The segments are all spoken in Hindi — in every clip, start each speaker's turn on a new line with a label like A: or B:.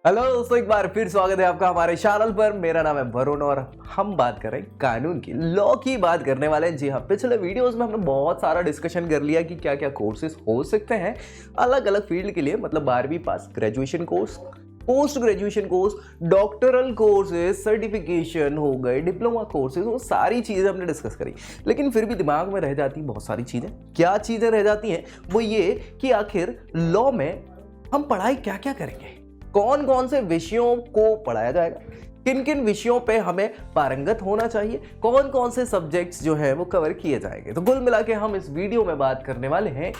A: हेलो दोस्तों, एक बार फिर स्वागत है आपका हमारे चैनल पर। मेरा नाम है वरुण और हम बात कर रहे हैं कानून की, लॉ की बात करने वाले हैं। जी हाँ, पिछले वीडियोस में हमने बहुत सारा डिस्कशन कर लिया कि क्या क्या कोर्सेज हो सकते हैं अलग अलग फील्ड के लिए, मतलब 12वीं pass, graduation course, post graduation course, doctoral courses, certification हो गए, डिप्लोमा कोर्सेज, वो सारी चीजें हमने डिस्कस करी। लेकिन फिर भी दिमाग में रह जाती बहुत सारी चीजें। क्या चीजें रह जाती हैं? वो ये कि आखिर लॉ में हम पढ़ाई क्या क्या करेंगे, कौन कौन से विषयों को पढ़ाया जाएगा, किन किन विषयों पे हमें पारंगत होना चाहिए, कौन कौन से सब्जेक्ट्स जो है वो कवर किए जाएंगे। तो कुल मिला के हम इस वीडियो में बात करने वाले हैं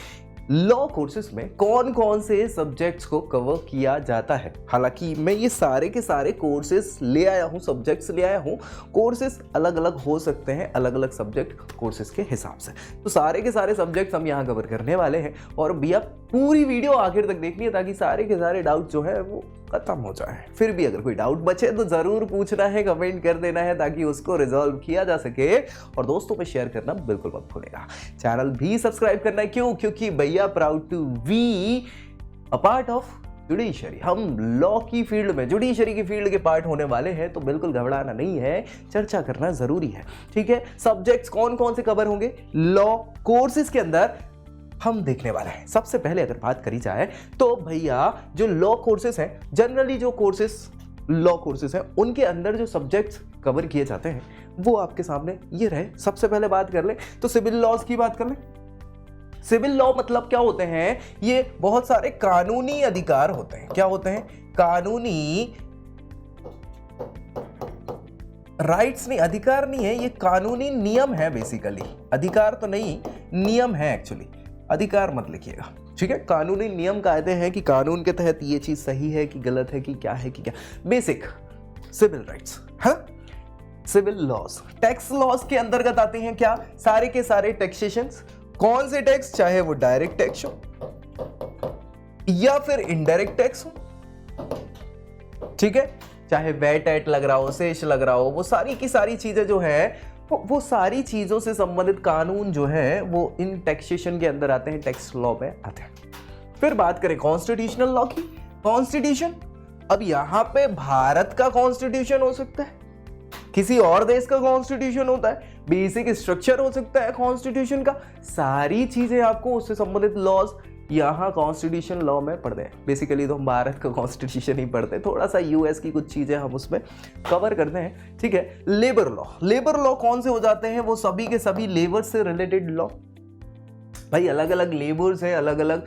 A: लॉ कोर्सेज में कौन कौन से सब्जेक्ट्स को कवर किया जाता है। हालांकि मैं ये सारे के सारे कोर्सेज ले आया हूँ, सब्जेक्ट्स ले आया हूँ। कोर्सेज अलग अलग हो सकते हैं, अलग अलग सब्जेक्ट कोर्सेज के हिसाब से। तो सारे के सारे सब्जेक्ट्स हम यहाँ कवर करने वाले हैं और भैया पूरी वीडियो आखिर तक देखनी है ताकि सारे के सारे डाउट जो है वो खत्म हो जाए। फिर भी अगर कोई डाउट बचे तो जरूर पूछना है, कमेंट कर देना है ताकि उसको रिजॉल्व किया जा सके। और दोस्तों पे शेयर करना बिल्कुल मत भूलेगा। चैनल भी सब्सक्राइब करना है, क्यों? क्योंकि भैया proud to be a part of judiciary. हम लॉ की फील्ड में, जुडिशरी की फील्ड के पार्ट होने वाले हैं, तो बिल्कुल घबराना नहीं है, चर्चा करना जरूरी है। ठीक है, सब्जेक्ट्स कौन कौन से कवर होंगे लॉ कोर्सेज के अंदर हम देखने वाले हैं। सबसे पहले अगर बात करी जाए तो भैया जो लॉ कोर्सेज हैं, जनरली जो कोर्सेज लॉ कोर्सेज हैं उनके अंदर जो सब्जेक्ट्स कवर किए जाते हैं वो आपके सामने ये रहे। सबसे पहले बात कर ले तो सिविल लॉज की बात कर ले। सिविल लॉ मतलब क्या होते हैं? ये बहुत सारे कानूनी अधिकार होते हैं। क्या होते हैं? कानूनी राइट्स नहीं, अधिकार नहीं है, ये कानूनी नियम है बेसिकली। अधिकार तो नहीं, नियम है एक्चुअली। अधिकार मत लिखिएगा, ठीक है। कानूनी नियम कायदे हैं कि कानून के तहत ये चीज सही है कि गलत है कि क्या है कि क्या, बेसिक सिविल राइट्स है। सिविल लॉज, टैक्स लॉज के अंतर्गत आते हैं क्या? सारे के सारे टैक्सेशंस। कौन से टैक्स? चाहे वो डायरेक्ट टैक्स हो या फिर इनडायरेक्ट टैक्स हो, ठीक है। चाहे वैट एट लग रहा हो, सेस लग रहा हो, वो सारी की सारी चीजें जो है वो सारी चीजों से संबंधित कानून जो है वो इन टैक्सेशन के अंदर आते हैं, टैक्स लॉ में आते हैं। फिर बात करें कॉन्स्टिट्यूशनल लॉ की। कॉन्स्टिट्यूशन, अब यहां पे भारत का कॉन्स्टिट्यूशन हो सकता है, किसी और देश का कॉन्स्टिट्यूशन होता है, बेसिक स्ट्रक्चर हो सकता है कॉन्स्टिट्यूशन का। सारी चीजें आपको उससे संबंधित लॉज यहाँ कॉन्स्टिट्यूशन लॉ में पढ़ते हैं। बेसिकली तो हम भारत का कॉन्स्टिट्यूशन ही पढ़ते हैं, थोड़ा सा यूएस की कुछ चीजें हम उसमें कवर करते हैं, ठीक है। लेबर लॉ, लेबर लॉ कौन से हो जाते हैं? वो सभी के सभी लेबर से रिलेटेड लॉ। भाई अलग अलग लेबर्स हैं, अलग अलग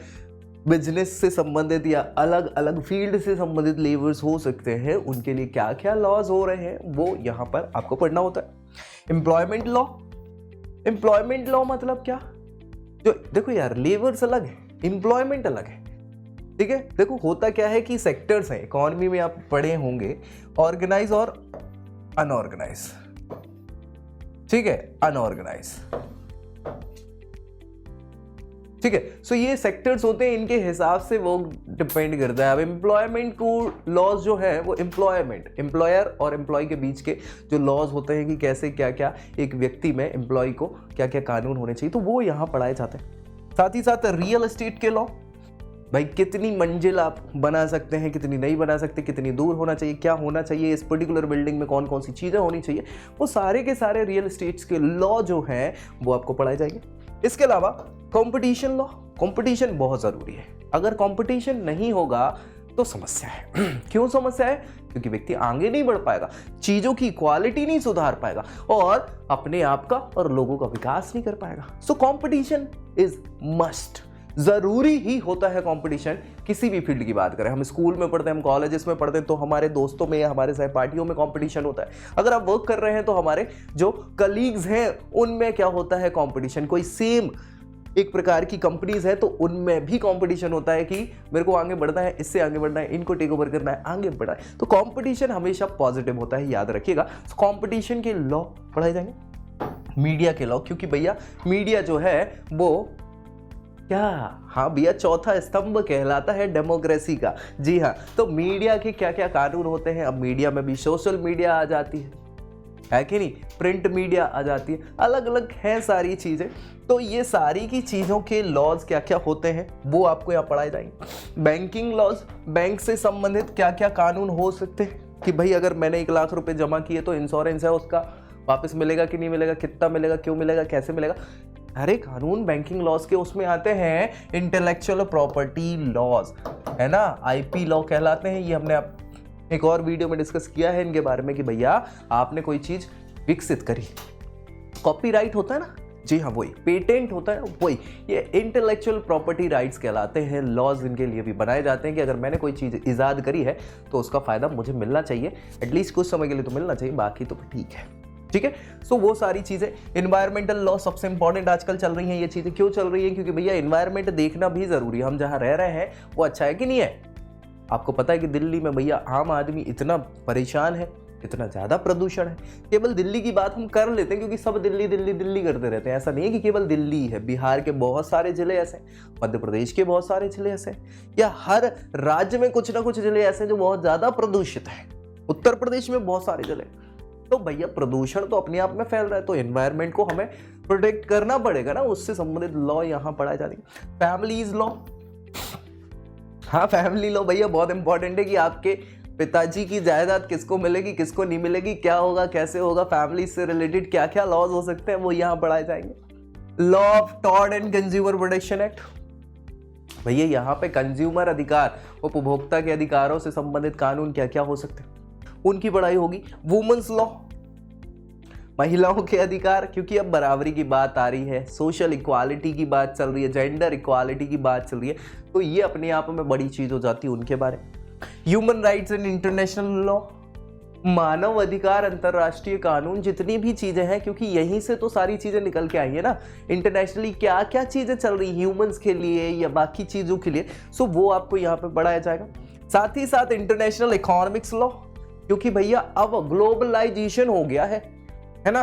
A: बिजनेस से संबंधित या अलग अलग फील्ड से संबंधित लेबर्स हो सकते हैं, उनके लिए क्या क्या लॉज हो रहे हैं वो यहाँ पर आपको पढ़ना होता है। एम्प्लॉयमेंट लॉ, एम्प्लॉयमेंट लॉ मतलब क्या? जो देखो यार, लेबर्स अलग है, एम्प्लॉयमेंट अलग है, ठीक है। देखो होता क्या है कि सेक्टर्स हैं इकोनॉमी में, आप पढ़े होंगे ऑर्गेनाइज और अनऑर्गेनाइज, ठीक है, अनऑर्गेनाइज, ठीक है। सो ये सेक्टर्स होते हैं, इनके हिसाब से वो डिपेंड करता है। अब एम्प्लॉयमेंट को लॉज जो है वो एम्प्लॉयमेंट, एम्प्लॉयर और एम्प्लॉय के बीच के जो लॉज होते हैं कि कैसे क्या क्या एक व्यक्ति में, एम्प्लॉय को क्या क्या कानून होने चाहिए, तो वो यहाँ पढ़ाए जाते हैं। साथ ही साथ रियल एस्टेट के लॉ, भाई कितनी मंजिल आप बना सकते हैं, कितनी नहीं बना सकते, कितनी दूर होना चाहिए, क्या होना चाहिए, इस पर्टिकुलर बिल्डिंग में कौन कौन सी चीजें होनी चाहिए, वो सारे के सारे रियल एस्टेट्स के लॉ जो हैं वो आपको पढ़ाए जाएंगे। इसके अलावा कंपटीशन लॉ, कंपटीशन बहुत जरूरी है। अगर कंपटीशन नहीं होगा तो समस्या है। क्यों समस्या है? क्योंकि व्यक्ति आगे नहीं बढ़ पाएगा, चीजों की क्वालिटी नहीं सुधार पाएगा और अपने आप का और लोगों का विकास नहीं कर पाएगा। सो कंपटीशन इज मस्ट, जरूरी ही होता है कंपटीशन। किसी भी फील्ड की बात करें, हम स्कूल में पढ़ते हैं, हम कॉलेजेस में पढ़ते हैं, तो हमारे दोस्तों में या हमारे सहपाठियों में कंपटीशन होता है। अगर आप वर्क कर रहे हैं तो हमारे जो कलीग्स हैं उनमें क्या होता है? कंपटीशन। कोई सेम एक प्रकार की कंपनीज है तो उनमें भी कंपटीशन होता है कि मेरे को आगे बढ़ना है, इससे आगे बढ़ना है, इनको टेक ओवर करना है, आगे बढ़ना है। तो कंपटीशन हमेशा पॉजिटिव होता है, याद रखिएगा। कंपटीशन के लॉ पढ़ाए जाएंगे। मीडिया के लॉ, क्योंकि भैया मीडिया जो है वो क्या, हाँ भैया, चौथा स्तंभ कहलाता है डेमोक्रेसी का। जी हाँ, तो मीडिया के क्या क्या कानून होते हैं। अब मीडिया में भी सोशल मीडिया आ जाती है, है कि नहीं, प्रिंट मीडिया आ जाती है, अलग अलग है सारी चीज़ें। तो ये सारी की चीज़ों के लॉज क्या क्या होते हैं वो आपको यहाँ पढ़ाए जाएंगे। बैंकिंग लॉज, बैंक से संबंधित क्या क्या कानून हो सकते हैं कि भाई अगर मैंने 1 लाख रुपए जमा किए तो इंश्योरेंस है उसका, वापस मिलेगा कि नहीं मिलेगा, कितना मिलेगा, क्यों मिलेगा, कैसे मिलेगा, हर एक कानून बैंकिंग लॉज के उसमें आते हैं। इंटेलेक्चुअल प्रॉपर्टी लॉज है ना, आईपी लॉ कहलाते हैं। ये हमने एक और वीडियो में डिस्कस किया है इनके बारे में कि भैया आपने कोई चीज विकसित करी, कॉपीराइट होता है ना, जी हाँ वही, पेटेंट होता है वही, ये इंटेलेक्चुअल प्रॉपर्टी राइट्स कहलाते हैं। लॉज इनके लिए भी बनाए जाते हैं कि अगर मैंने कोई चीज़ ईजाद करी है तो उसका फ़ायदा मुझे मिलना चाहिए, एटलीस्ट कुछ समय के लिए तो मिलना चाहिए, बाकी तो ठीक है, ठीक है। सो वो सारी चीज़ें। इन्वायरमेंटल लॉ सबसे इंपॉर्टेंट आजकल चल रही हैं। ये चीज़ें क्यों चल रही हैं? क्योंकि भैया इन्वायरमेंट देखना भी ज़रूरी है, हम जहाँ रह रहे हैं वो अच्छा है कि नहीं है। आपको पता है कि दिल्ली में भैया आम आदमी इतना परेशान है, इतना ज़्यादा प्रदूषण है। केवल दिल्ली की बात हम कर लेते हैं क्योंकि सब दिल्ली दिल्ली दिल्ली करते रहते हैं, ऐसा नहीं है कि केवल दिल्ली है, बिहार के बहुत सारे जिले ऐसे, मध्य प्रदेश के बहुत सारे जिले ऐसे, या हर राज्य में कुछ ना कुछ जिले ऐसे जो बहुत ज़्यादा प्रदूषित है। उत्तर प्रदेश में बहुत सारे जिले। तो भैया प्रदूषण तो अपने आप में फैल रहा है, तो एनवायरनमेंट को हमें प्रोटेक्ट करना पड़ेगा ना, उससे संबंधित लॉ यहाँ पढ़ाए जाते हैं। फैमिलीज लॉ, हाँ फैमिली लॉ भैया बहुत इंपॉर्टेंट है कि आपके पिताजी की जायदाद किसको मिलेगी, किसको नहीं मिलेगी, क्या होगा, कैसे होगा, फैमिली से रिलेटेड क्या क्या लॉज हो सकते हैं वो यहाँ पढ़ाए जाएंगे। Law of toured and consumer protection act, भैया यहाँ पे कंज्यूमर अधिकार, उपभोक्ता के अधिकारों से संबंधित कानून क्या क्या हो सकते हैं उनकी पढ़ाई होगी। वुमेन्स लॉ, महिलाओं के अधिकार, क्योंकि अब बराबरी की बात आ रही है, सोशल इक्वालिटी की बात चल रही है, जेंडर इक्वालिटी की बात चल रही है, तो ये अपने आप में बड़ी चीज हो जाती है उनके बारे में। Human rights and international law, मानव अधिकार, अंतरराष्ट्रीय कानून, जितनी भी चीजें हैं, क्योंकि यहीं से तो सारी चीजें निकल के आई है ना, इंटरनेशनली क्या क्या चीजें चल रही ह्यूमंस के लिए या बाकी चीजों के लिए, सो वो आपको यहाँ पे पढ़ाया जाएगा। साथ ही साथ इंटरनेशनल इकोनॉमिक्स लॉ, क्योंकि भैया अब ग्लोबलाइजेशन हो गया है ना,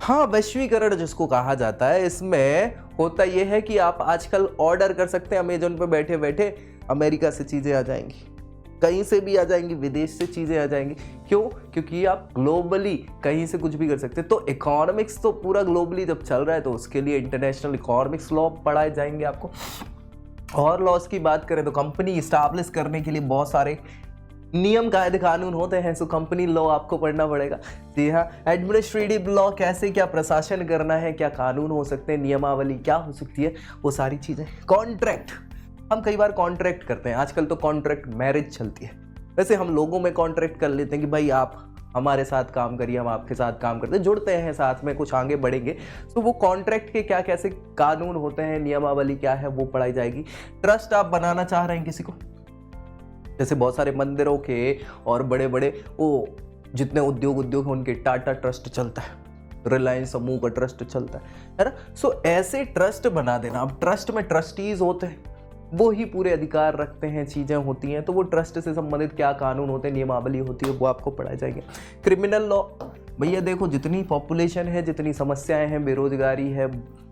A: हाँ वैश्वीकरण जिसको कहा जाता है। इसमें होता यह है कि आप आजकल ऑर्डर कर सकते हैं अमेजोन पे बैठे बैठे, अमेरिका से चीजें आ जाएंगी, कहीं से भी आ जाएंगी, विदेश से चीजें आ जाएंगी। क्यों? क्योंकि आप ग्लोबली कहीं से कुछ भी कर सकते हैं। तो इकोनॉमिक्स तो पूरा ग्लोबली जब चल रहा है तो उसके लिए इंटरनेशनल इकोनॉमिक्स लॉ पढ़ाए जाएंगे आपको। और लॉस की बात करें तो कंपनी इस्टेब्लिश करने के लिए बहुत सारे नियम कायदे कानून होते हैं, सो कंपनी लॉ आपको पढ़ना पड़ेगा। जी हाँ, एडमिनिस्ट्रेटिव लॉ, कैसे क्या प्रशासन करना है, क्या कानून हो सकते हैं, नियमावली क्या हो सकती है, वो सारी चीजें। कॉन्ट्रैक्ट, हम कई बार कॉन्ट्रैक्ट करते हैं, आजकल तो कॉन्ट्रैक्ट मैरिज चलती है, वैसे हम लोगों में कॉन्ट्रैक्ट कर लेते हैं कि भाई आप हमारे साथ काम करिए, हम आपके साथ काम करते हैं, जुड़ते हैं साथ में, कुछ आगे बढ़ेंगे। तो वो कॉन्ट्रैक्ट के क्या कैसे कानून होते हैं, नियमावली क्या है, वो पढ़ाई जाएगी। ट्रस्ट आप बनाना चाह रहे हैं किसी को, जैसे बहुत सारे मंदिरों के और बड़े बड़े वो जितने उद्योग हैं उनके टाटा ट्रस्ट चलता है, रिलायंस समूह का ट्रस्ट चलता है ना। सो ऐसे ट्रस्ट बना देना। अब ट्रस्ट में ट्रस्टीज होते हैं, वो ही पूरे अधिकार रखते हैं, चीजें होती हैं, तो वो ट्रस्ट से संबंधित क्या कानून होते हैं, नियमावली होती है, वो आपको पढ़ाए जाएंगे। क्रिमिनल लॉ, भैया देखो जितनी पॉपुलेशन है, जितनी समस्याएं हैं, बेरोजगारी है,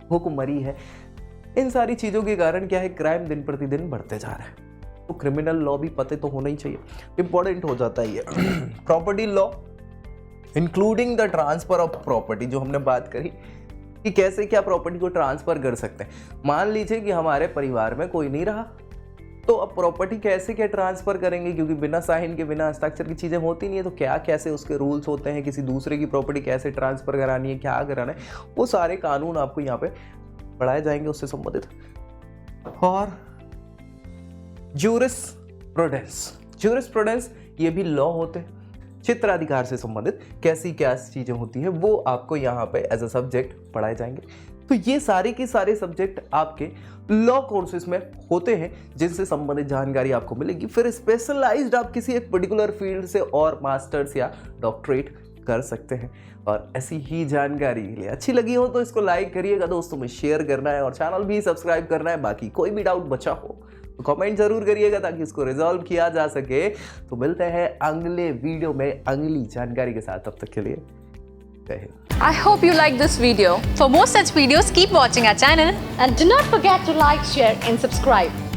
A: भूखमरी है, इन सारी चीजों के कारण क्या है, क्राइम दिन प्रतिदिन बढ़ते जा रहे हैं, तो क्रिमिनल लॉ भी पते तो होना ही चाहिए, इंपॉर्टेंट हो जाता है ये। Property law, including the transfer of property, जो हमने बात करी कि कैसे क्या प्रॉपर्टी को ट्रांसफर कर सकते हैं। मान लीजिए कि हमारे परिवार में कोई नहीं रहा, तो अब प्रॉपर्टी कैसे क्या ट्रांसफर करेंगे, क्योंकि बिना साइन के, बिना हस्ताक्षर की चीजें होती नहीं है, तो क्या कैसे उसके रूल्स होते हैं, किसी दूसरे की प्रॉपर्टी कैसे ट्रांसफर करानी है, क्या कराना है, वो सारे कानून आपको यहाँ पे पढ़ाए जाएंगे उससे संबंधित। और ज्यूरिस्प्रूडेंस, ये भी लॉ होते हैं, क्षेत्राधिकार से संबंधित कैसी क्या चीजें होती हैं, वो आपको यहाँ पे एज अ सब्जेक्ट पढ़ाए जाएंगे। तो ये सारे के सारे सब्जेक्ट आपके लॉ कोर्सेज में होते हैं, जिनसे संबंधित जानकारी आपको मिलेगी। फिर स्पेशलाइज्ड आप किसी एक पर्टिकुलर फील्ड से और मास्टर्स या डॉक्टरेट कर सकते हैं। और ऐसी ही जानकारी के लिए अच्छी लगी हो तो इसको लाइक करिएगा, दोस्तों में शेयर करना है और चैनल भी सब्सक्राइब करना है। बाकी कोई भी डाउट बचा हो तो कमेंट जरूर करिएगा ताकि इसको रिजॉल्व किया जा सके। तो मिलते हैं अगले वीडियो में अगली जानकारी के साथ, तब तक के लिए जय Hind.
B: I hope you like this video. For more such videos, keep watching our channel
C: and do not forget to like, share and subscribe.